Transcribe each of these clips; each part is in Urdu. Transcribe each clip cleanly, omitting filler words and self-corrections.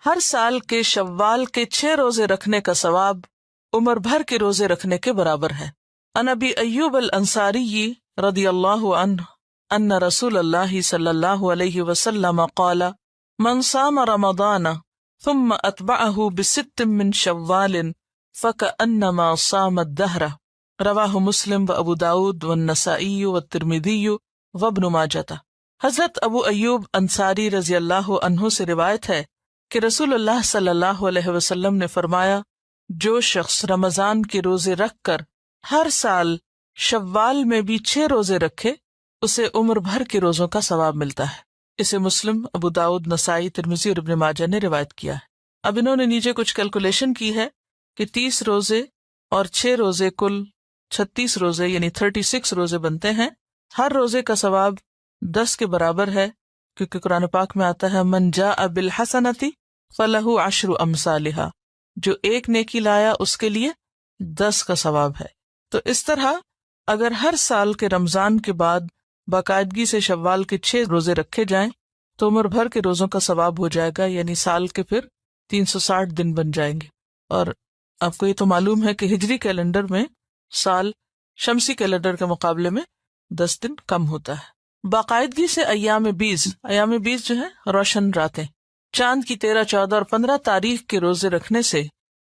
ہر سال کے شوال کے 6 روزے رکھنے کا ثواب عمر بھر کے روزے رکھنے کے برابر ہے۔ عن ابی ایوب الانصاری رضی اللہ عنہ ان رسول اللہ صلی اللہ علیہ وسلم قال من صام رمضان ثم اتبعه بست من شوال فكأنما صام الدهر رواہ مسلم و ابو داود والنسائی والترمذی وابن ماجہ۔ حضرت ابو ایوب انصاری رضی اللہ عنہ سے روایت ہے کہ رسول اللہ صلی اللہ علیہ وسلم نے فرمایا، جو شخص رمضان کے روزے رکھ کر ہر سال شوال میں بھی 6 روزے رکھے اسے عمر بھر کے روزوں کا ثواب ملتا ہے۔ اسے مسلم، ابو داؤد، نسائی، ترمذی اور ابن ماجہ نے روایت کیا ہے۔ اب انہوں نے نیچے کچھ کیلکولیشن کی ہے کہ 30 روزے اور 6 روزے کل 36 روزے یعنی 36 روزے بنتے ہیں۔ ہر روزے کا ثواب 10 کے برابر ہے، کیونکہ قرآن پاک میں آتا ہے من جاء بالحسنۃ فلہ 10 امثالھا، جو ایک نیکی لایا اس کے لیے 10 کا ثواب ہے۔ تو اس طرح اگر ہر سال کے رمضان کے بعد باقاعدگی سے شوال کے 6 روزے رکھے جائیں تو عمر بھر کے روزوں کا ثواب ہو جائے گا، یعنی سال کے پھر 360 دن بن جائیں گے۔ اور آپ کو یہ تو معلوم ہے کہ ہجری کیلنڈر میں سال شمسی کیلنڈر کے مقابلے میں 10 دن کم ہوتا ہے۔ باقاعدگی سے ایام 20 جو ہے روشن راتیں، چاند کی 13، 14 اور 15 تاریخ کے روزے رکھنے سے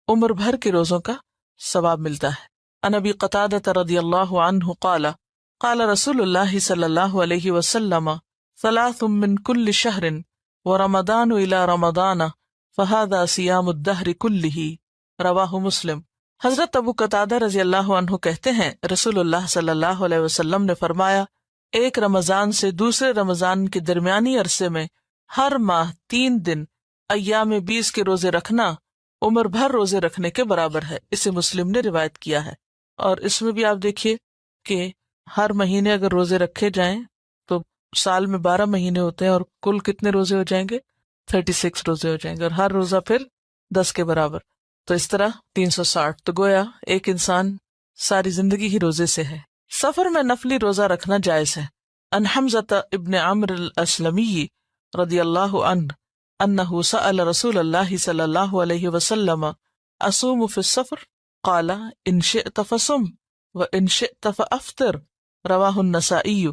عمر بھر کے روزوں کا ثواب ملتا ہے۔ عن ابی قتادہ رضی اللہ عنہ قال قال رسول اللہ صلی اللہ علیہ وسلم 3 من كل شهر ورمضان الى رمضان فهذا صيام الدهر كله رواہ مسلم۔ حضرت ابو قتادہ رضی اللہ عنہ کہتے ہیں رسول اللہ صلی اللہ علیہ وسلم نے فرمایا، ایک رمضان سے دوسرے رمضان کے درمیانی عرصے میں ہر ماہ 3 دن ایام 20 کے روزے رکھنا عمر بھر روزے رکھنے کے برابر ہے۔ اسے مسلم نے روایت کیا ہے۔ اور اس میں بھی آپ دیکھیے کہ ہر مہینے اگر روزے رکھے جائیں تو سال میں 12 مہینے ہوتے ہیں اور کل کتنے روزے ہو جائیں گے؟ 36 روزے ہو جائیں گے، اور ہر روزہ پھر 10 کے برابر، تو اس طرح 360۔ تو گویا ایک انسان ساری زندگی ہی روزے سے ہے۔ سفر میں نفلی روزہ رکھنا جائز ہے۔ ان حمزہ ابن عمرو الاسلمی رضی اللہ عنہ انہ سأل رسول اللہ صلی اللہ علیہ وسلم اصوم فی السفر قال ان شئت فصم وان شئت فافطر رواہ النسائی۔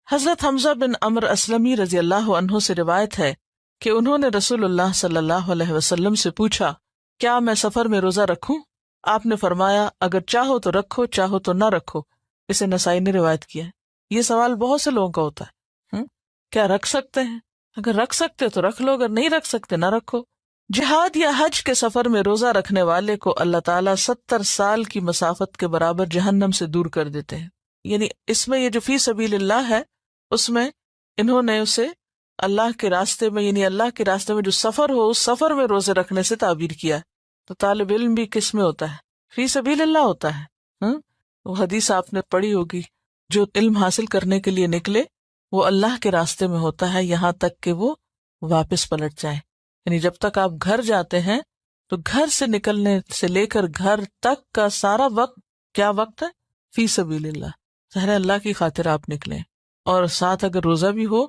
حضرت حمزہ بن عمرو اسلمی رضی اللہ عنہ سے روایت ہے کہ انہوں نے رسول اللہ صلی اللہ علیہ وسلم سے پوچھا، کیا میں سفر میں روزہ رکھوں؟ آپ نے فرمایا، اگر چاہو تو رکھو، چاہو تو نہ رکھو۔ اسے نسائی نے روایت کیا ہے۔ یہ سوال بہت سے لوگوں کا ہوتا ہے، کیا رکھ سکتے ہیں؟ اگر رکھ سکتے تو رکھ لو، اگر نہیں رکھ سکتے نہ رکھو۔ جہاد یا حج کے سفر میں روزہ رکھنے والے کو اللہ تعالیٰ 70 سال کی مسافت کے برابر جہنم سے دور کر دیتے ہیں۔ یعنی اس میں یہ جو فی سبیل اللہ ہے، اس میں انہوں نے اسے اللہ کے راستے میں، یعنی اللہ کے راستے میں جو سفر ہو اس سفر میں روزے رکھنے سے تعبیر کیا ہے۔ تو طالب علم بھی کس میں ہوتا ہے؟ فی سبیل اللہ ہوتا ہے۔ وہ حدیث آپ نے پڑھی ہوگی، جو علم حاصل کرنے کے لیے نکلے وہ اللہ کے راستے میں ہوتا ہے یہاں تک کہ وہ واپس پلٹ جائے۔ یعنی جب تک آپ گھر جاتے ہیں تو گھر سے نکلنے سے لے کر گھر تک کا سارا وقت کیا وقت ہے؟ فی سبیل اللہ، ظاہر اللہ کی خاطر آپ نکلیں۔ اور ساتھ اگر روزہ بھی ہو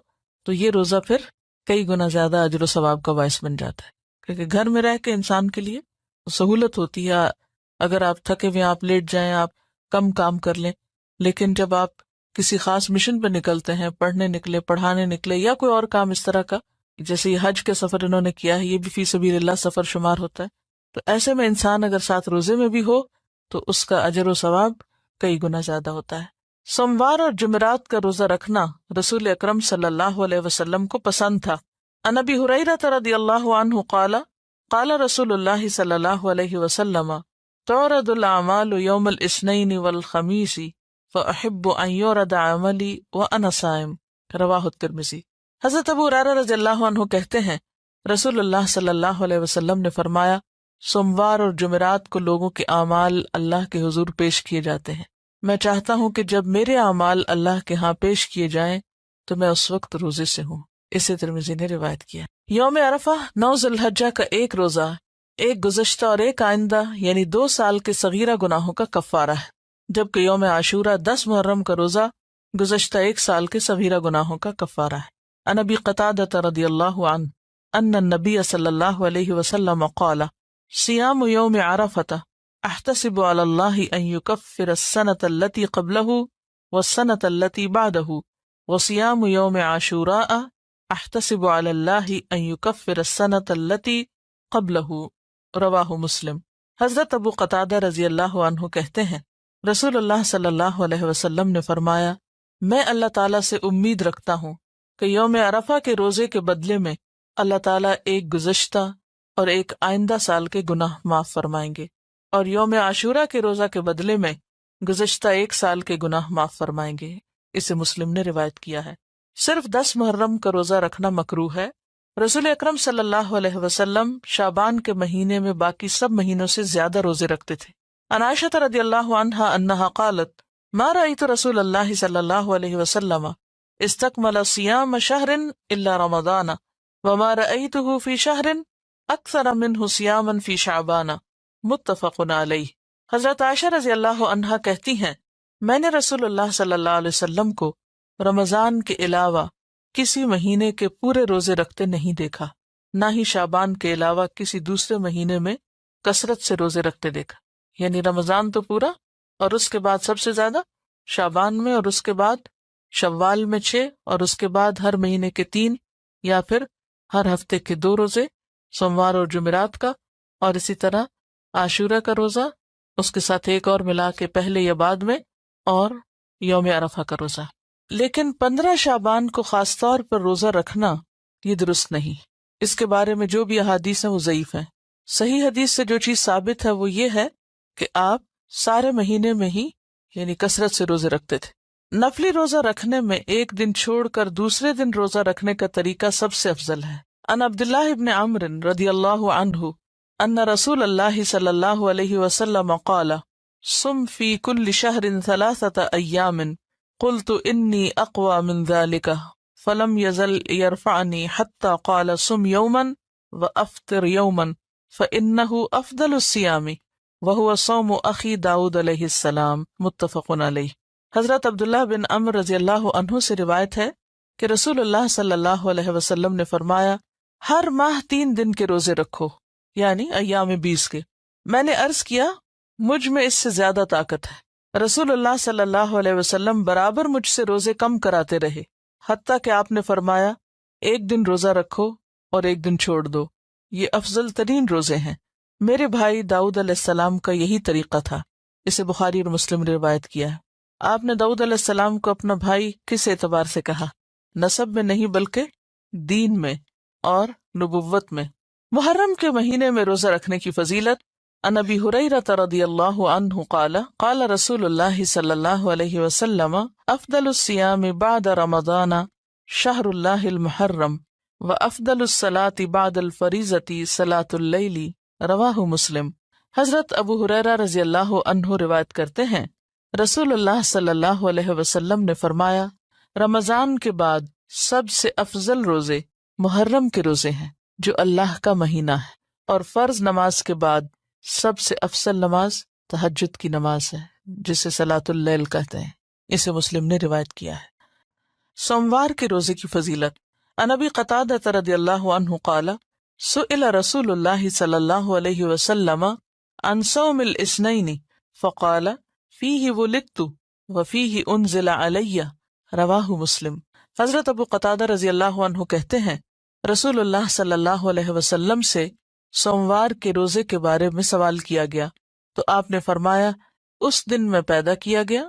تو یہ روزہ پھر کئی گنا زیادہ اجر و ثواب کا باعث بن جاتا ہے، کیونکہ گھر میں رہ کے انسان کے لیے سہولت ہوتی ہے۔ اگر آپ تھکے ہوئے آپ لیٹ جائیں، آپ کم کام کر لیں، لیکن جب آپ کسی خاص مشن پہ نکلتے ہیں، پڑھنے نکلے، پڑھانے نکلے، یا کوئی اور کام اس طرح کا، جیسے یہ حج کے سفر انہوں نے کیا ہے، یہ بھی فی سبیل اللہ سفر شمار ہوتا ہے۔ تو ایسے میں انسان اگر ساتھ روزے میں بھی ہو تو اس کا اجر و ثواب کئی گنا زیادہ ہوتا ہے۔ سوموار اور جمعرات کا روزہ رکھنا رسول اکرم صلی اللہ علیہ وسلم کو پسند تھا۔ عن ابی ہریرہ رضی اللہ عنہ قال قال رسول اللہ صلی اللہ علیہ وسلم تعرض الاعمال یوم الاثنین والخمیس فاحب ان یعرض عملی وانا صائم رواہ الترمذی۔ حضرت ابو ہریرہ رضی اللہ عنہ کہتے ہیں رسول اللہ صلی اللہ علیہ وسلم نے فرمایا، سوموار اور جمعرات کو لوگوں کے اعمال اللہ کے حضور پیش کیے جاتے ہیں، میں چاہتا ہوں کہ جب میرے اعمال اللہ کے ہاں پیش کیے جائیں تو میں اس وقت روزے سے ہوں۔ اسے ترمذی نے روایت کیا۔ یوم عرفہ 9 ذی الحجہ کا ایک روزہ، ایک گزشتہ اور ایک آئندہ یعنی 2 سال کے صغیرہ گناہوں کا کفارہ ہے، جبکہ یوم عاشورہ 10 محرم کا روزہ گزشتہ 1 سال کے صغیرہ گناہوں کا کفارہ ہے۔ عن ابی قتادہ رضی اللہ عنہ أن النبي صلى الله عليه وسلم قال صيام يوم عرفة أحتسب على الله أن يكفر السنة التي قبله والسنة التي بعده وصيام يوم عاشوراء أحتسب على الله أن يكفر السنة التي قبله رواہ مسلم۔ حضرت ابو قتادہ رضی اللہ عنہ کہتے ہیں رسول اللہ صلی اللہ علیہ وسلم نے فرمایا میں اللہ تعالیٰ سے امید رکھتا ہوں کہ یوم عرفہ کے روزے کے بدلے میں اللہ تعالیٰ ایک گزشتہ اور ایک آئندہ سال کے گناہ معاف فرمائیں گے، اور یوم عاشورہ کے روزہ کے بدلے میں گزشتہ ایک سال کے گناہ معاف فرمائیں گے۔ اسے مسلم نے روایت کیا ہے۔ صرف 10 محرم کا روزہ رکھنا مکروہ ہے۔ رسول اکرم صلی اللہ علیہ وسلم شعبان کے مہینے میں باقی سب مہینوں سے زیادہ روزے رکھتے تھے۔ عن عائشہ رضی اللہ عنہا انہا قالت ما رأیت رسول اللہ صلی اللہ علیہ وسلم استکمل صیام شہر الا رمضان وما رأیتہ فی شہر اکثر منہ صیاما فی شعبان متفق علیہ۔ حضرت عائشہ رضی اللہ عنہا کہتی ہیں میں نے رسول اللہ صلی اللہ علیہ وسلم کو رمضان کے علاوہ کسی مہینے کے پورے روزے رکھتے نہیں دیکھا، نہ ہی شعبان کے علاوہ کسی دوسرے مہینے میں کثرت سے روزے رکھتے دیکھا۔ یعنی رمضان تو پورا، اور اس کے بعد سب سے زیادہ شعبان میں، اور اس کے بعد شوال میں 6، اور اس کے بعد ہر مہینے کے 3 یا پھر ہر ہفتے کے 2 روزے، سوموار اور جمعرات کا، اور اسی طرح عاشورہ کا روزہ، اس کے ساتھ ایک اور ملا کے پہلے یا بعد میں، اور یوم عرفہ کا روزہ۔ لیکن 15 شعبان کو خاص طور پر روزہ رکھنا یہ درست نہیں۔ اس کے بارے میں جو بھی احادیث ہیں وہ ضعیف ہیں۔ صحیح حدیث سے جو چیز ثابت ہے وہ یہ ہے کہ آپ سارے مہینے میں ہی یعنی کثرت سے روزے رکھتے تھے۔ نفلی روزہ رکھنے میں ایک دن چھوڑ کر دوسرے دن روزہ رکھنے کا طریقہ سب سے افضل ہے۔ عن عبداللہ ابن عمرو رضی اللہ عنہ ان رسول اللہ صلی اللہ علیہ وسلم قال صم فی کل شہر 3 ایام قلت انی اقوى من ذلك فلم يزل يرفعني حتى قال صم يوما وافطر يوما فانه افضل الصيام وهو صوم اخی داؤد علیہ السلام متفق علیہ۔ حضرت عبداللہ بن عمرو رضی اللہ عنہ سے روایت ہے کہ رسول اللہ صلی اللہ علیہ وسلم نے فرمایا ہر ماہ 3 دن کے روزے رکھو، یعنی ایام 20 کے۔ میں نے عرض کیا مجھ میں اس سے زیادہ طاقت ہے۔ رسول اللہ صلی اللہ علیہ وسلم برابر مجھ سے روزے کم کراتے رہے، حتیٰ کہ آپ نے فرمایا ایک دن روزہ رکھو اور ایک دن چھوڑ دو، یہ افضل ترین روزے ہیں۔ میرے بھائی داؤد علیہ السلام کا یہی طریقہ تھا۔ اسے بخاری اور مسلم نے روایت کیا ہے۔ آپ نے داؤد علیہ السلام کو اپنا بھائی کس اعتبار سے کہا؟ نسب میں نہیں بلکہ دین میں اور نبوت میں۔ محرم کے مہینے میں روزہ رکھنے کی فضیلت۔ عن ابی ہریرہ رضی اللہ عنہ قال قال رسول اللہ صلی اللہ علیہ وسلم افضل الصیام بعد رمضان شہر اللہ المحرم وافضل الصلاة بعد الفریضۃ صلاة اللیل رواہ مسلم۔ حضرت ابو ہریرہ رضی اللہ عنہ روایت کرتے ہیں رسول اللہ صلی اللہ علیہ وسلم نے فرمایا رمضان کے بعد سب سے افضل روزے محرم کے روزے ہیں جو اللہ کا مہینہ ہے، اور فرض نماز کے بعد سب سے افضل نماز تہجد کی نماز ہے جسے صلاۃ اللیل کہتے ہیں۔ اسے مسلم نے روایت کیا ہے۔ سوموار کے روزے کی فضیلت۔ عن ابی قتادہ رضی اللہ عنہ قال سئل رسول اللہ صلی اللہ علیہ وسلم عن صوم الاثنین فقال فیہ ولدت وفیہ انزل علی رواہ مسلم۔ حضرت ابو قتادہ رضی اللہ عنہ کہتے ہیں رسول اللہ صلی اللہ علیہ وسلم سے سوموار کے روزے کے بارے میں سوال کیا گیا تو آپ نے فرمایا اس دن میں پیدا کیا گیا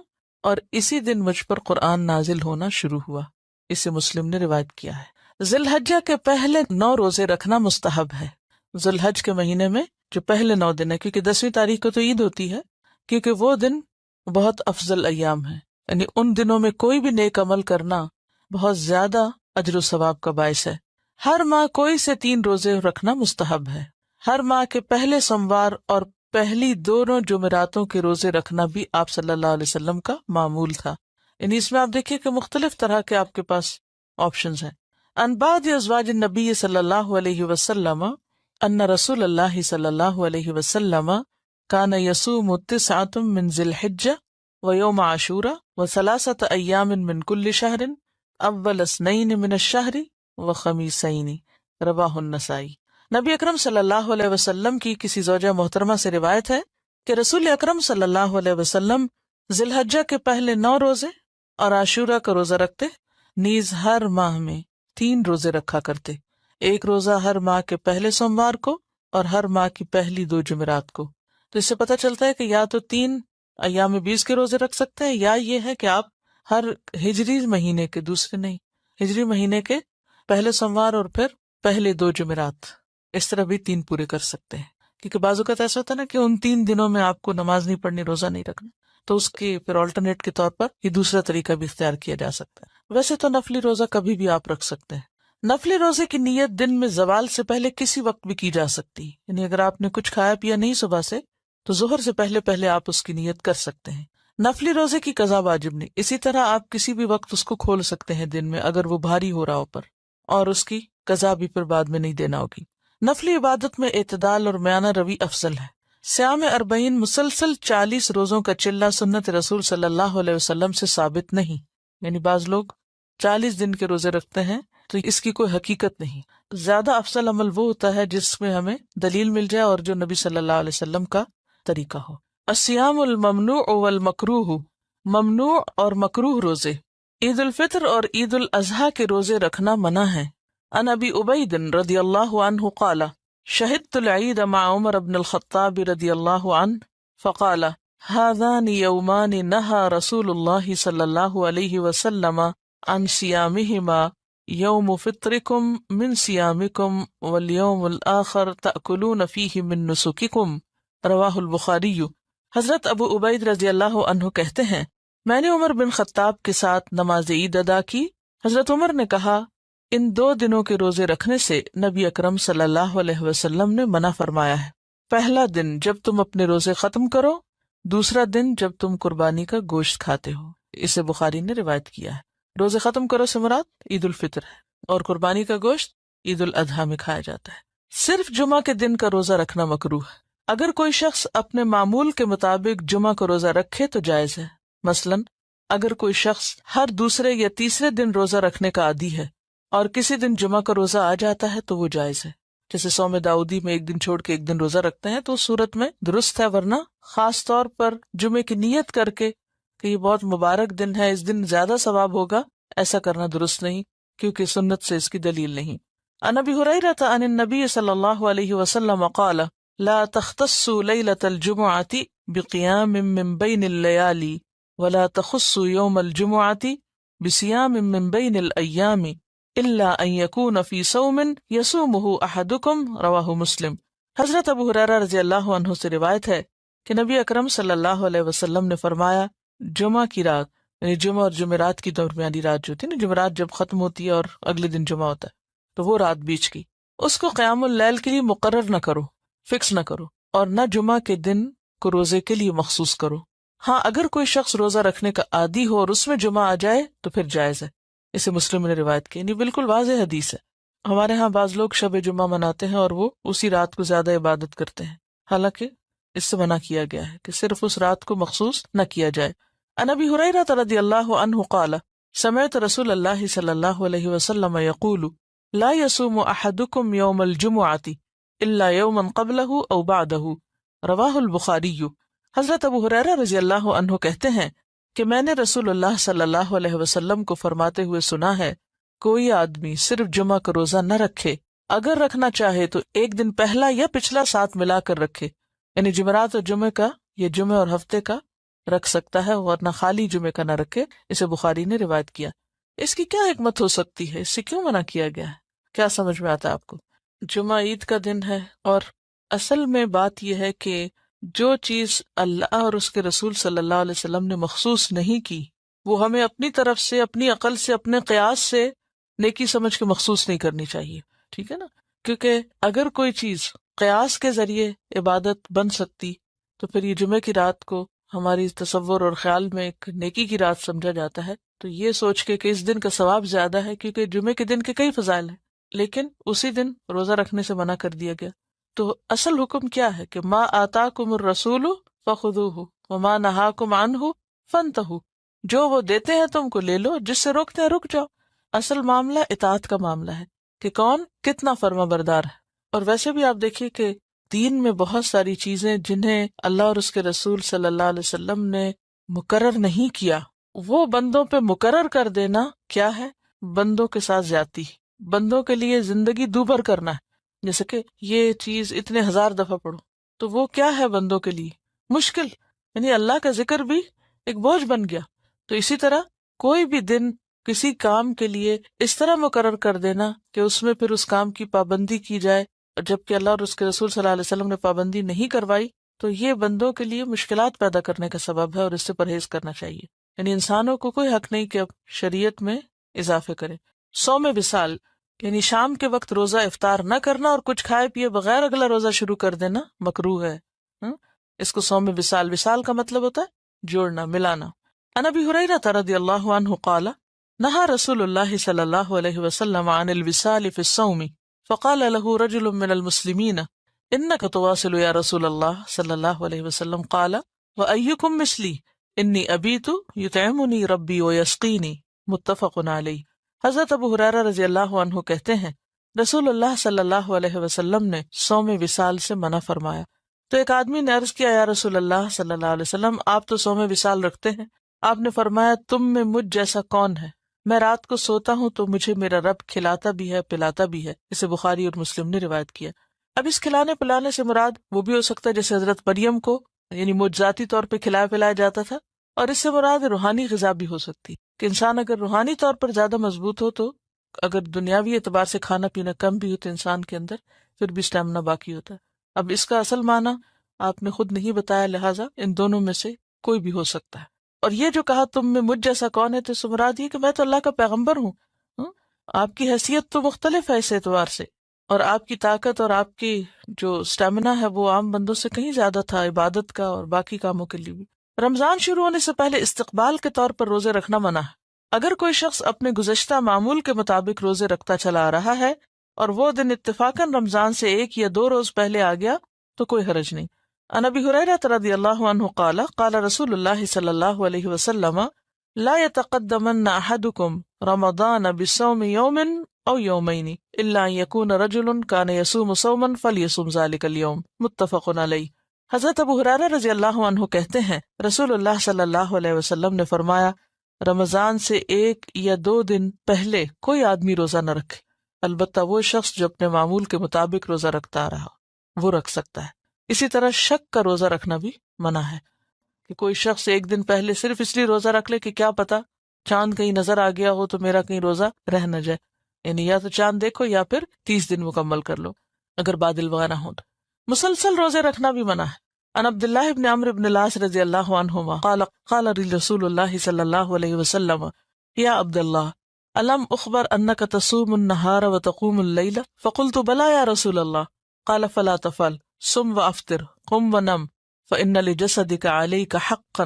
اور اسی دن مجھ پر قرآن نازل ہونا شروع ہوا۔ اسے مسلم نے روایت کیا ہے۔ ذی الحجہ کے پہلے 9 روزے رکھنا مستحب ہے۔ ذی الحج کے مہینے میں جو پہلے 9 دن ہے، کیونکہ 10ویں تاریخ کو تو عید ہوتی ہے، کیونکہ وہ دن بہت افضل ایام ہیں، یعنی ان دنوں میں کوئی بھی نیک عمل کرنا بہت زیادہ اجر و ثواب کا باعث ہے۔ ہر ماہ کوئی سے 3 روزے رکھنا مستحب ہے۔ ہر ماہ کے پہلے سوموار اور پہلی دونوں جمعراتوں کے روزے رکھنا بھی آپ صلی اللہ علیہ وسلم کا معمول تھا۔ یعنی اس میں آپ دیکھیے کہ مختلف طرح کے آپ کے پاس آپشنز ہیں۔ عن بعض ازواج النبی صلی اللہ علیہ وسلم ان رسول اللہ صلی اللہ علیہ وسلم کان یصوم 9 من ذی الحجہ ویوم عاشورہ و3 ایام من کل شہر اول 2 من الشہر وخمیسین رواہ النسائی۔ نبی اکرم صلی اللہ علیہ وسلم کی کسی زوجہ محترمہ سے روایت ہے کہ رسول اکرم صلی اللہ علیہ وسلم ذی الحجہ کے پہلے 9 روزے اور عاشورہ کا روزہ رکھتے، نیز ہر ماہ میں 3 روزے رکھا کرتے، ایک روزہ ہر ماہ کے پہلے سوموار کو اور ہر ماہ کی پہلی 2 جمعرات کو۔ تو اس سے پتہ چلتا ہے کہ یا تو 3 ایام 20 کے روزے رکھ سکتے ہیں، یا یہ ہے کہ آپ ہر ہجری مہینے کے، دوسرے نہیں، ہجری مہینے کے پہلے سوموار اور پھر پہلے 2 جمعرات، اس طرح بھی 3 پورے کر سکتے ہیں۔ کیونکہ بعض اوقات ایسا ہوتا ہے نا کہ ان 3 دنوں میں آپ کو نماز نہیں پڑھنی، روزہ نہیں رکھنا، تو اس کے پھر آلٹرنیٹ کے طور پر یہ دوسرا طریقہ بھی اختیار کیا جا سکتا ہے۔ ویسے تو نفلی روزہ کبھی بھی آپ رکھ سکتے ہیں۔ نفلی روزے کی نیت دن میں زوال سے پہلے کسی وقت بھی کی جا سکتی ہے، یعنی اگر آپ نے کچھ کھایا پیا نہیں صبح سے تو ظہر سے پہلے آپ اس کی نیت کر سکتے ہیں۔ نفلی روزے کی قضا واجب نہیں، اسی طرح آپ کسی بھی وقت اس کو کھول سکتے ہیں دن میں اگر وہ بھاری ہو رہا ہو پر، اور اس کی قضا بھی پھر بعد میں نہیں دینا ہوگی۔ نفلی عبادت میں اعتدال اور میانہ روی افضل ہے۔ صیام 40 مسلسل 40 روزوں کا چلہ سنت رسول صلی اللہ علیہ وسلم سے ثابت نہیں، یعنی بعض لوگ 40 دن کے روزے رکھتے ہیں تو اس کی کوئی حقیقت نہیں۔ زیادہ افضل عمل وہ ہوتا ہے جس میں ہمیں دلیل مل جائے اور جو نبی صلی اللہ علیہ وسلم کا طریقہ ہو۔ الصیام الممنوع والمکروہ، ممنوع اور مکروہ روزے۔ عید الفطر اور عید الاضحیٰ کے روزے رکھنا منع ہے۔ عن ابی عبید رضی اللہ عنہ قال شہدت العید مع عمر بن الخطاب رضی اللہ عنہ فقال هذان یومان نہى رسول اللہ صلی اللہ علیہ وسلم عن صیامہما یوم فطرکم من صیامکم والیوم الآخر تأکلون فیہ من نسککم، رواہ البخاری۔ حضرت ابو عبید رضی اللہ عنہ کہتے ہیں میں نے عمر بن خطاب کے ساتھ نماز عید ادا کی۔ حضرت عمر نے کہا ان 2 دنوں کے روزے رکھنے سے نبی اکرم صلی اللہ علیہ وسلم نے منع فرمایا ہے۔ پہلا دن جب تم اپنے روزے ختم کرو، دوسرا دن جب تم قربانی کا گوشت کھاتے ہو۔ اسے بخاری نے روایت کیا ہے۔ روزے ختم کرو سے مراد عید الفطر ہے، اور قربانی کا گوشت عید الاضحیٰ میں کھایا جاتا ہے۔ صرف جمعہ کے دن کا روزہ رکھنا مکروہ ہے۔ اگر کوئی شخص اپنے معمول کے مطابق جمعہ کو روزہ رکھے تو جائز ہے۔ مثلاً اگر کوئی شخص ہر دوسرے یا تیسرے دن روزہ رکھنے کا عادی ہے اور کسی دن جمعہ کا روزہ آ جاتا ہے تو وہ جائز ہے، جیسے صوم داؤدی میں ایک دن چھوڑ کے ایک دن روزہ رکھتے ہیں تو اس صورت میں درست ہے، ورنہ خاص طور پر جمعے کی نیت کر کے کہ یہ بہت مبارک دن ہے، اس دن زیادہ ثواب ہوگا، ایسا کرنا درست نہیں، کیونکہ سنت سے اس کی دلیل نہیں۔ عن ابی ہریرہ عن النبی صلی اللہ علیہ وسلم قال لا تختصوا لیلۃ الجمعۃ بقیام من بین اللیالی ولا تخصوا یوم الجمعۃ بصیام من بین الایام الا ان یکون فی صوم یصومہ احدکم، رواہ مسلم۔ حضرت ابو ہریرہ رضی اللہ عنہ سے روایت ہے کہ نبی اکرم صلی اللہ علیہ وسلم نے فرمایا جمعہ کی رات، یعنی جمعہ اور جمعرات کی درمیانی رات جو تھی نا، جمعرات جب ختم ہوتی ہے اور اگلے دن جمعہ ہوتا ہے تو وہ رات بیچ کی، اس کو قیام اللیل کے لیے مقرر نہ کرو، فکس نہ کرو، اور نہ جمعہ کے دن کو روزے کے لیے مخصوص کرو۔ ہاں اگر کوئی شخص روزہ رکھنے کا عادی ہو اور اس میں جمعہ آ جائے تو پھر جائز ہے۔ اسے مسلم نے روایت کی، یعنی بالکل واضح حدیث ہے۔ ہمارے ہاں بعض لوگ شب جمعہ مناتے ہیں اور وہ اسی رات کو زیادہ عبادت کرتے ہیں، حالانکہ اس سے منع کیا گیا ہے کہ صرف اس رات کو مخصوص نہ کیا جائے۔ عن ابی ہریرہ رضی اللہ عنہ قال سمعت رسول اللہ صلی اللہ علیہ وسلم یقول لا یصوم احدکم یوم الجمعۃ الا یوما قبلہ او بعدہ، رواہ البخاری۔ حضرت ابو ہریرہ رضی اللہ عنہ کہتے ہیں کہ میں نے رسول اللہ صلی اللہ علیہ وسلم کو فرماتے ہوئے سنا ہے کوئی آدمی صرف جمعہ کا روزہ نہ رکھے، اگر رکھنا چاہے تو ایک دن پہلا یا پچھلا ساتھ ملا کر رکھے، یعنی جمعرات اور جمعے کا یا جمعے اور ہفتے کا رکھ سکتا ہے، ورنہ خالی جمعے کا نہ رکھے۔ اسے بخاری نے روایت کیا۔ اس کی کیا حکمت ہو سکتی ہے؟ اس سے کیوں منع کیا گیا ہے؟ کیا سمجھ میں آتا ہے آپ کو؟ جمعہ عید کا دن ہے، اور اصل میں بات یہ ہے کہ جو چیز اللہ اور اس کے رسول صلی اللہ علیہ وسلم نے مخصوص نہیں کی وہ ہمیں اپنی طرف سے، اپنی عقل سے، اپنے قیاس سے نیکی سمجھ کے مخصوص نہیں کرنی چاہیے، ٹھیک ہے نا؟ کیونکہ اگر کوئی چیز قیاس کے ذریعے عبادت بن سکتی تو پھر یہ جمعے کی رات کو ہماری تصور اور خیال میں ایک نیکی کی رات سمجھا جاتا ہے، تو یہ سوچ کے کہ اس دن کا ثواب زیادہ ہے کیونکہ جمعے کے دن کے کئی فضائل ہیں، لیکن اسی دن روزہ رکھنے سے منع کر دیا گیا۔ تو اصل حکم کیا ہے کہ ما آتاکم الرسول فخذوہ وما نہاکم عنہ فانتہوا، جو وہ دیتے ہیں تم کو لے لو، جس سے روکتے ہیں رک جاؤ۔ اصل معاملہ اطاعت کا معاملہ ہے۔ کہ کون کتنا فرما بردار ہے۔ اور ویسے بھی آپ دیکھیے کہ دین میں بہت ساری چیزیں جنہیں اللہ اور اس کے رسول صلی اللہ علیہ وسلم نے مقرر نہیں کیا، وہ بندوں پہ مقرر کر دینا کیا ہے؟ بندوں کے ساتھ زیادتی، بندوں کے لیے زندگی دوبھر کرنا ہے۔ جیسے کہ یہ چیز اتنے 1000 دفعہ پڑھو، تو وہ کیا ہے بندوں کے لیے؟ مشکل، یعنی اللہ کا ذکر بھی ایک بوجھ بن گیا۔ تو اسی طرح کوئی بھی دن کسی کام کے لیے اس طرح مقرر کر دینا کہ اس میں پھر اس کام کی پابندی کی جائے، جبکہ اللہ اور اس کے رسول صلی اللہ علیہ وسلم نے پابندی نہیں کروائی، تو یہ بندوں کے لیے مشکلات پیدا کرنے کا سبب ہے، اور اس سے پرہیز کرنا چاہیے۔ یعنی انسانوں کو کوئی حق نہیں کہ اب شریعت میں اضافے کرے۔ صوم وصال یعنی شام کے وقت روزہ افطار نہ کرنا اور کچھ کھائے پیے بغیر اگلا روزہ شروع کر دینا مکروہ ہے۔ اس کو صوم وصال، وصال کا مطلب ہوتا ہے جوڑنا، ملانا۔ عن ابی ہریرہ رضی اللہ عنہ قال نہى رسول اللہ صلی اللہ علیہ وسلم عن الوصال في الصوم فقال له رجل من المسلمین انك تواصل یا رسول اللہ صلی اللہ علیہ وسلم قال وأيكم مثلی انی ابیت یطعمنی ربی ویسقینی متفق علیہ۔ حضرت ابو ہریرہ رضی اللہ عنہ کہتے ہیں رسول اللہ صلی اللہ علیہ وسلم نے صوم وصال سے منع فرمایا۔ تو ایک آدمی نے عرض کیا، یا رسول اللہ صلی اللہ علیہ وسلم، آپ تو صوم وصال رکھتے ہیں۔ آپ نے فرمایا، تم میں مجھ جیسا کون ہے؟ میں رات کو سوتا ہوں تو مجھے میرا رب کھلاتا بھی ہے پلاتا بھی ہے۔ اسے بخاری اور مسلم نے روایت کیا۔ اب اس کھلانے پلانے سے مراد وہ بھی ہو سکتا ہے جیسے حضرت مریم کو یعنی معجزاتی طور پہ کھلایا پلایا جاتا تھا، اور اس سے مراد روحانی غذا بھی ہو سکتی کہ انسان اگر روحانی طور پر زیادہ مضبوط ہو تو اگر دنیاوی اعتبار سے کھانا پینا کم بھی ہو تو انسان کے اندر پھر بھی اسٹیمنا باقی ہوتا ہے۔ اب اس کا اصل معنی آپ نے خود نہیں بتایا، لہٰذا ان دونوں میں سے کوئی بھی ہو سکتا ہے۔ اور یہ جو کہا تم میں مجھ جیسا کون ہے، تو اس سے مراد یہ کہ میں تو اللہ کا پیغمبر ہوں۔ آپ کی حیثیت تو مختلف ہے اس اعتبار سے، اور آپ کی طاقت اور آپ کی جو اسٹیمنا ہے وہ عام بندوں سے کہیں زیادہ تھا، عبادت کا اور باقی کاموں کے لیے بھی۔ رمضان شروع ہونے سے پہلے استقبال کے طور پر روزے رکھنا منع ہے۔ اگر کوئی شخص اپنے گزشتہ معمول کے مطابق روزے رکھتا چلا آ رہا ہے اور وہ دن اتفاقاً رمضان سے 1 یا 2 روز پہلے آ گیا تو کوئی حرج نہیں۔ عن ابی ہریرہ رضی اللہ عنہ قال قال رسول اللہ صلی اللہ علیہ وسلم لا يتقدمن احدكم رمضان بصوم يوم او يومين الا ان يكون رجل كان يصوم صوما فليصم ذلك اليوم متفق علیہ۔ حضرت ابو ہریرہ رضی اللہ عنہ کہتے ہیں رسول اللہ صلی اللہ علیہ وسلم نے فرمایا، رمضان سے 1 یا 2 دن پہلے کوئی آدمی روزہ نہ رکھے، البتہ وہ شخص جو اپنے معمول کے مطابق روزہ رکھتا آ رہا وہ رکھ سکتا ہے۔ اسی طرح شک کا روزہ رکھنا بھی منع ہے کہ کوئی شخص 1 دن پہلے صرف اس لیے روزہ رکھ لے کہ کیا پتا چاند کہیں نظر آ گیا ہو تو میرا کہیں روزہ رہ نہ جائے، یعنی یا تو چاند دیکھو یا پھر 30 دن مکمل کر لو اگر بادل وغیرہ ہوں۔ مسلسل روزے رکھنا بھی منع ہے۔ عن عبداللہ بن عمرو بن العاص رضی اللہ عنہما قال قال رسول اللہ صلی اللہ علیہ وسلم یا عبداللہ الم اخبر انک تصوم النہار وتقوم اللیل فقلت بلا یا رسول اللہ قال فلا تفعل صم وافطر قم ونم فإن لجسدك عليك حقا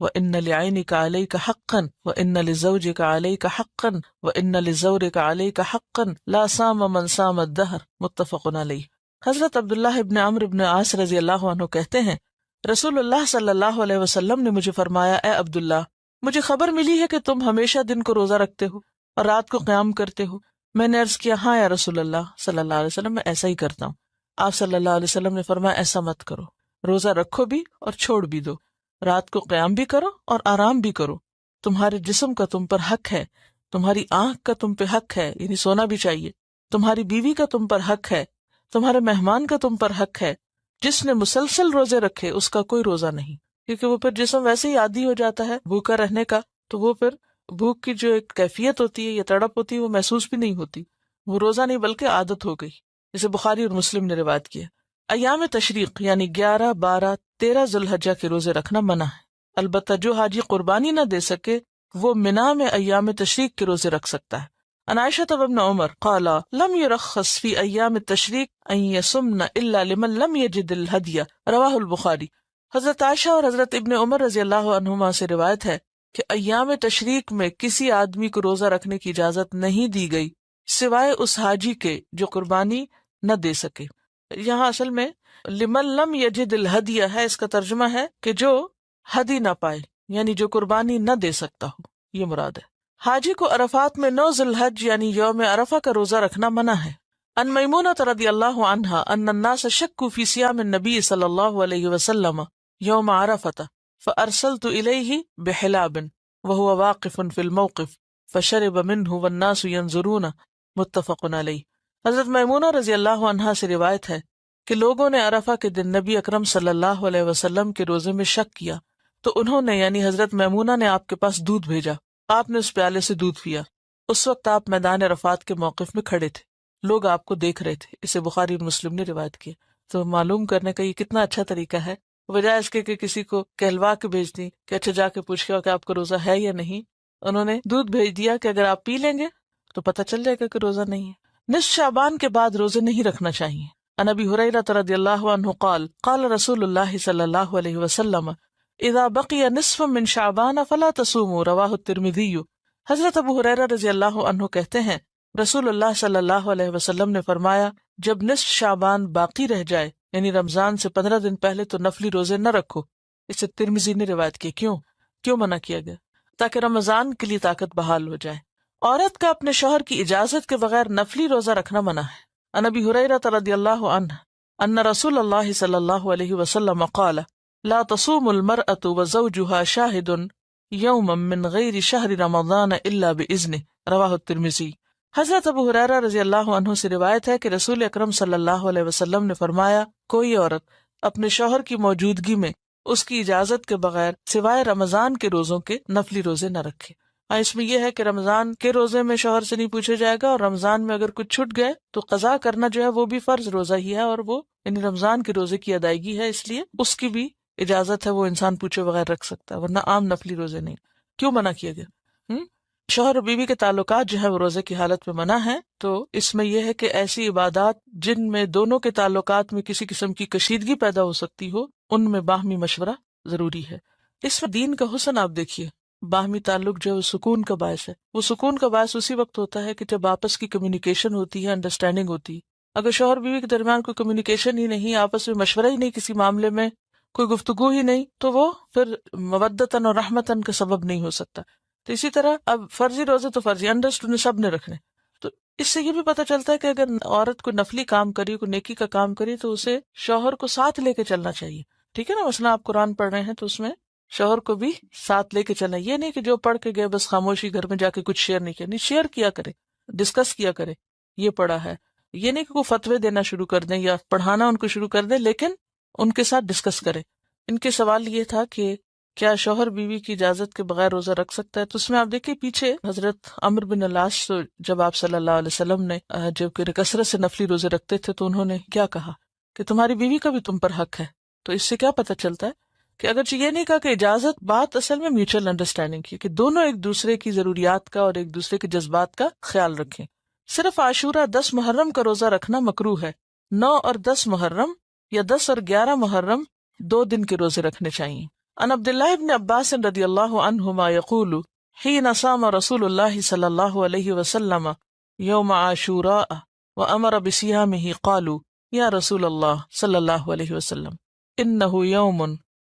وإن لعينك عليك حقا وإن لزوجك عليك حقا وإن لزورك عليك حقا لا صام من صام الدهر متفق علیہ۔ حضرت عبداللہ ابن عمرو ابن عاص رضی اللہ عنہ کہتے ہیں رسول اللہ صلی اللہ علیہ وسلم نے مجھے فرمایا، اے عبداللہ، مجھے خبر ملی ہے کہ تم ہمیشہ دن کو روزہ رکھتے ہو اور رات کو قیام کرتے ہو۔ میں نے عرض کیا، ہاں یا رسول اللہ صلی اللہ علیہ وسلم، میں ایسا ہی کرتا ہوں۔ آپ صلی اللہ علیہ وسلم نے فرمایا، ایسا مت کرو، روزہ رکھو بھی اور چھوڑ بھی دو، رات کو قیام بھی کرو اور آرام بھی کرو۔ تمہارے جسم کا تم پر حق ہے، تمہاری آنکھ کا تم پہ حق ہے، یعنی سونا بھی چاہیے، تمہاری بیوی کا تم پر حق ہے، تمہارے مہمان کا تم پر حق ہے۔ جس نے مسلسل روزے رکھے اس کا کوئی روزہ نہیں، کیونکہ وہ پھر جسم ویسے ہی عادی ہو جاتا ہے بھوکا رہنے کا، تو وہ پھر بھوک کی جو ایک کیفیت ہوتی ہے یا تڑپ ہوتی ہے وہ محسوس بھی نہیں ہوتی، وہ روزہ نہیں بلکہ عادت ہو گئی، جسے بخاری اور مسلم نے روایت کیا۔ ایام تشریق یعنی 11، 12، 13 ذوالحجہ کے روزے رکھنا منع ہے، البتہ جو حاجی قربانی نہ دے سکے وہ منا میں ایام تشریق کے روزے رکھ سکتا ہے۔ عن عائشة وابن عمر قال لم يرخص في ایام التشریق ان يصمن الا لمن لم يجد الهدی رواہ البخاری۔ حضرت عائشہ اور حضرت ابن عمر رضی اللہ عنہما سے روایت ہے کہ ایام تشریق میں کسی آدمی کو روزہ رکھنے کی اجازت نہیں دی گئی سوائے اس حاجی کے جو قربانی نہ دے سکے۔ یہاں اصل میں لمن لم یجد الہدی ہے، اس کا ترجمہ ہے کہ جو ہدی نہ پائے، یعنی جو قربانی نہ دے سکتا ہو، یہ مراد ہے۔ حاجی کو عرفات میں 9 ذی الحج یعنی یوم عرفہ کا روزہ رکھنا منع ہے۔ ان میمونہ رضی اللہ عنہا ان الناس شکوا فی صیام النبی صلی اللہ علیہ وسلم یوم عرفہ فارسلت الیہ بحلاب وهو واقف فی الموقف فشرب منہ والناس ینظرون، متفق علیہ۔ حضرت میمونہ رضی اللہ عنہا سے روایت ہے کہ لوگوں نے عرفہ کے دن نبی اکرم صلی اللہ علیہ وسلم کے روزے میں شک کیا تو انہوں نے یعنی حضرت میمونہ نے آپ کے پاس دودھ بھیجا، آپ نے اس پیالے سے دودھ پیا۔ اس وقت آپ میدان عرفات کے موقف میں کھڑے تھے، لوگ آپ کو دیکھ رہے تھے۔ اسے بخاری اور مسلم نے روایت کیا۔ تو معلوم کرنے کا یہ کتنا اچھا طریقہ ہے، بجائے اس کے کہ کسی کو کہلوا کے بھیج دیں کہ اچھا جا کے پوچھ کے کہ آپ کا روزہ ہے یا نہیں، انہوں نے دودھ بھیج دیا کہ اگر آپ پی لیں گے تو پتہ چل جائے گا کہ روزہ نہیں ہے۔ نصف شعبان کے بعد روزے نہیں رکھنا چاہیے۔ عن ابی ہریرہ رضی اللہ عنہ قال قال رسول اللہ صلی اللہ علیہ وسلم اذا بقی نصف من شعبان فلا تصوموا، رواہ الترمذی۔ حضرت ابو ہریرہ رضی اللہ عنہ کہتے ہیں رسول اللہ صلی اللہ علیہ وسلم نے فرمایا جب نصف شعبان باقی رہ جائے یعنی رمضان سے 15 دن پہلے تو نفلی روزے نہ رکھو۔ اسے ترمذی نے روایت کی۔ کیوں منع کیا گیا؟ تاکہ رمضان کے لیے طاقت بحال ہو جائے۔ عورت کا اپنے شوہر کی اجازت کے بغیر نفلی روزہ رکھنا منع ہے۔ عن ابی ہریرہ رضی اللہ عنہ ان رسول اللہ صلی اللہ علیہ وسلم قال لا تصوم المرأة وزوجها شاهد یوما من غیر شہر رمضان الا باذنه، رواہ الترمذی۔ حضرت ابو ہریرہ رضی اللہ عنہ سے روایت ہے کہ رسول اکرم صلی اللہ علیہ وسلم نے فرمایا کوئی عورت اپنے شوہر کی موجودگی میں اس کی اجازت کے بغیر سوائے رمضان کے روزوں کے نفلی روزے نہ رکھے۔ اس میں یہ ہے کہ رمضان کے روزے میں شوہر سے نہیں پوچھا جائے گا، اور رمضان میں اگر کچھ چھٹ گئے تو قضا کرنا جو ہے وہ بھی فرض روزہ ہی ہے، اور وہ یعنی رمضان کے روزے کی ادائیگی ہے، اس لیے اس کی بھی اجازت ہے، وہ انسان پوچھے بغیر رکھ سکتا ہے، ورنہ عام نفلی روزے نہیں۔ کیوں منع کیا گیا؟ شوہر اور بیوی کے تعلقات جو ہے وہ روزے کی حالت میں منع ہے، تو اس میں یہ ہے کہ ایسی عبادات جن میں دونوں کے تعلقات میں کسی قسم کی کشیدگی پیدا ہو سکتی ہو ان میں باہمی مشورہ ضروری ہے۔ اس میں دین کا حسن آپ دیکھیے، باہمی تعلق جو ہے وہ سکون کا باعث ہے۔ وہ سکون کا باعث اسی وقت ہوتا ہے کہ جب آپس کی کمیونیکیشن ہوتی ہے، انڈرسٹینڈنگ ہوتی ہے۔ اگر شوہر بیوی کے درمیان کوئی کمیونیکیشن ہی نہیں، آپس میں مشورہ ہی نہیں، کسی معاملے میں کوئی گفتگو ہی نہیں، تو وہ پھر مودتاً اور رحمتاً کا سبب نہیں ہو سکتا۔ تو اسی طرح اب فرضی روزے تو فرضی انڈرسٹینڈ سب نے رکھنے، تو اس سے یہ بھی پتہ چلتا ہے کہ اگر عورت کوئی نفلی کام کری، کوئی نیکی کا کام کری، تو اسے شوہر کو ساتھ لے کے چلنا چاہیے۔ ٹھیک ہے نا، مثلا آپ قرآن پڑھ رہے ہیں تو اس میں شوہر کو بھی ساتھ لے کے چلنا، یہ نہیں کہ جو پڑھ کے گئے بس خاموشی گھر میں جا کے کچھ شیئر نہیں کیا، نہیں، شیئر کیا کرے، ڈسکس کیا کرے، یہ پڑھا ہے، یہ نہیں کہ وہ فتوے دینا شروع کر دیں یا پڑھانا ان کو شروع کر دیں، لیکن ان کے ساتھ ڈسکس کرے۔ ان کے سوال یہ تھا کہ کیا شوہر بیوی کی اجازت کے بغیر روزہ رکھ سکتا ہے؟ تو اس میں آپ دیکھیں پیچھے حضرت عمرو بن العاص جب آپ صلی اللہ علیہ وسلم نے جب کثرت سے نفلی روزے رکھتے تھے تو انہوں نے کیا کہا کہ تمہاری بیوی کا بھی تم پر حق ہے۔ تو اس سے کیا پتہ چلتا ہے کہ اگرچہ یہ نہیں کہا کہ اجازت، بات اصل میں میوچل انڈرسٹینڈنگ کی، کہ دونوں ایک دوسرے کی ضروریات کا اور ایک دوسرے کے جذبات کا خیال رکھیں۔ صرف عاشورہ 10 محرم کا روزہ رکھنا مکروہ ہے۔ 9 اور 10 محرم یا 10 اور 11 محرم 2 دن کے روزے رکھنے چاہیے۔ ان عبداللہ ابن عباس رضی اللہ عنہما یقول حین صام رسول اللہ صلی اللہ علیہ وسلم یوم عاشوراء وامر بصیامہ قالوا یا رسول اللہ صلی اللہ علیہ وسلم انہ یوم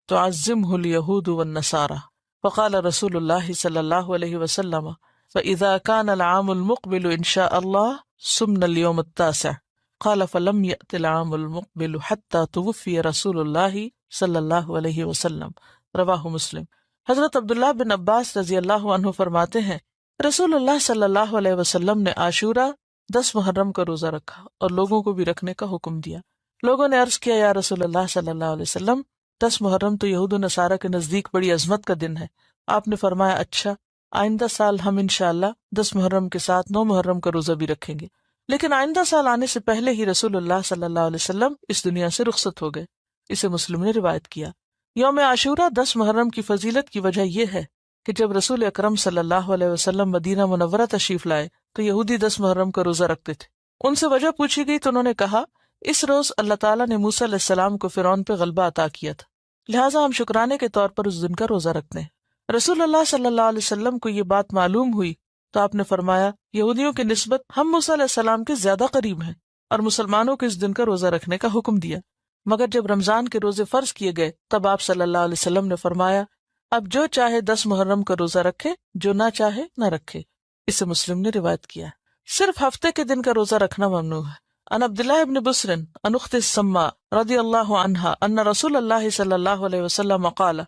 تعظمہ الیہود والنصارى فقال رسول اللہ صلی اللہ علیہ وسلم فإذا كان العام المقبل إن شاء الله صمنا اليوم التاسع قال فلم يأت العام المقبل حتى توفي رسول اللہ صلی اللہ علیہ وسلم، رواہ مسلم۔ حضرت عبداللہ بن عباس رضی اللہ عنہ فرماتے ہیں رسول اللہ صلی اللہ علیہ وسلم نے عاشورہ 10 محرم کا روزہ رکھا اور لوگوں کو بھی رکھنے کا حکم دیا۔ لوگوں نے عرض کیا یا رسول اللہ صلی اللہ علیہ وسلم 10 محرم تو یہود و نصارہ کے نزدیک بڑی عظمت کا دن ہے۔ آپ نے فرمایا اچھا، آئندہ سال ہم انشاءاللہ 10 محرم کے ساتھ 9 محرم کا روزہ بھی رکھیں گے۔ لیکن آئندہ سال آنے سے پہلے ہی رسول اللہ صلی اللہ علیہ وسلم اس دنیا سے رخصت ہو گئے۔ اسے مسلم نے روایت کیا۔ یوم عاشورہ 10 محرم کی فضیلت کی وجہ یہ ہے کہ جب رسول اکرم صلی اللہ علیہ وسلم مدینہ منورہ تشریف لائے تو یہودی 10 محرم کا روزہ رکھتے تھے۔ ان سے وجہ پوچھی گئی تو انہوں نے کہا اس روز اللہ تعالیٰ نے موسیٰ علیہ السلام کو فرعون پہ غلبہ عطا کیا تھا، لہٰذا ہم شکرانے کے طور پر اس دن کا روزہ رکھتے ہیں۔ رسول اللہ صلی اللہ علیہ وسلم کو یہ بات معلوم ہوئی تو آپ نے فرمایا یہودیوں کی نسبت ہم موسیٰ علیہ السلام کے زیادہ قریب ہیں، اور مسلمانوں کو اس دن کا روزہ رکھنے کا حکم دیا۔ مگر جب رمضان کے روزے فرض کیے گئے تب آپ صلی اللہ علیہ وسلم نے فرمایا اب جو چاہے 10 محرم کا روزہ رکھے، جو نہ چاہے نہ رکھے۔ اسے مسلم نے روایت کیا ہے۔ صرف ہفتے کے دن کا روزہ رکھنا ممنوع ہے۔ ان عبداللہ ابن بسر ان اخت السماء رضی اللہ عنہا ان رسول اللہ صلی اللہ علیہ وسلم قال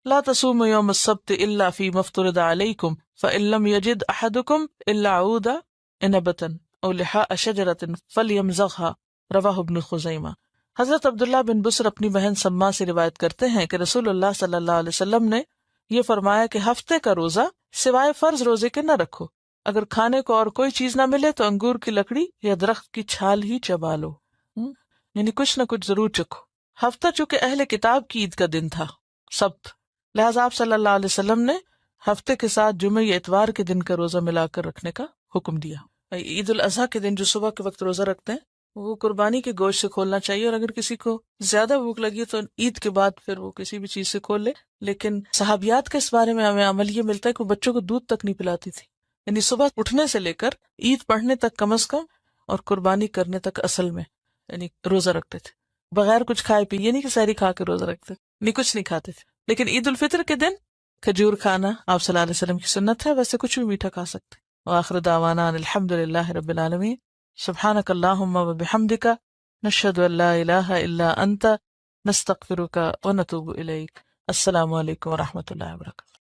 لا تصوموا يوم السبت الا فيما افترض عليكم فان لم يجد احدكم الا عود عنبة او لحاء شجرة فليمزغها رواہ ابن خزیمہ۔ حضرت عبداللہ بن بسر اپنی بہن سما سے روایت کرتے ہیں کہ رسول اللہ صلی اللہ علیہ وسلم نے یہ فرمایا کہ ہفتے کا روزہ سوائے فرض روزے کے نہ رکھو، اگر کھانے کو اور کوئی چیز نہ ملے تو انگور کی لکڑی یا درخت کی چھال ہی چبا لو، یعنی کچھ نہ کچھ ضرور چکھو۔ ہفتہ چونکہ اہل کتاب کی عید کا دن تھا، سبت، لہٰذا آپ صلی اللہ علیہ وسلم نے ہفتے کے ساتھ جمعہ یا اتوار کے دن کا روزہ ملا کر رکھنے کا حکم دیا۔ عید الاضحیٰ کے دن جو صبح کے وقت روزہ رکھتے ہیں وہ قربانی کے گوشت سے کھولنا چاہیے، اور اگر کسی کو زیادہ بھوک لگی تو عید کے بعد پھر وہ کسی بھی چیز سے کھول لے۔ لیکن صحابیات کے اس بارے میں ہمیں عمل یہ ملتا ہے کہ وہ بچوں کو دودھ تک نہیں پلاتی تھی، یعنی صبح اٹھنے سے لے کر عید پڑھنے تک کم از کم، اور قربانی کرنے تک اصل میں یعنی روزہ رکھتے تھے بغیر کچھ کھائے پیے، یہ نہیں کہ سحری کھا کے روزہ رکھتے، نہیں کچھ نہیں کھاتے تھے۔ لیکن عید الفطر کے دن کھجور کھانا آپ صلی اللہ علیہ وسلم کی سنت ہے، ویسے کچھ بھی میٹھا کھا سکتے۔ وآخر دعوانا ان الحمد للہ رب العالمین، سبحانک اللہم وبحمدک، نشہد ان لا الہ الا انت، نستغفرک ونتوب الیک۔ السلام علیکم ورحمۃ اللہ وبرکاتہ۔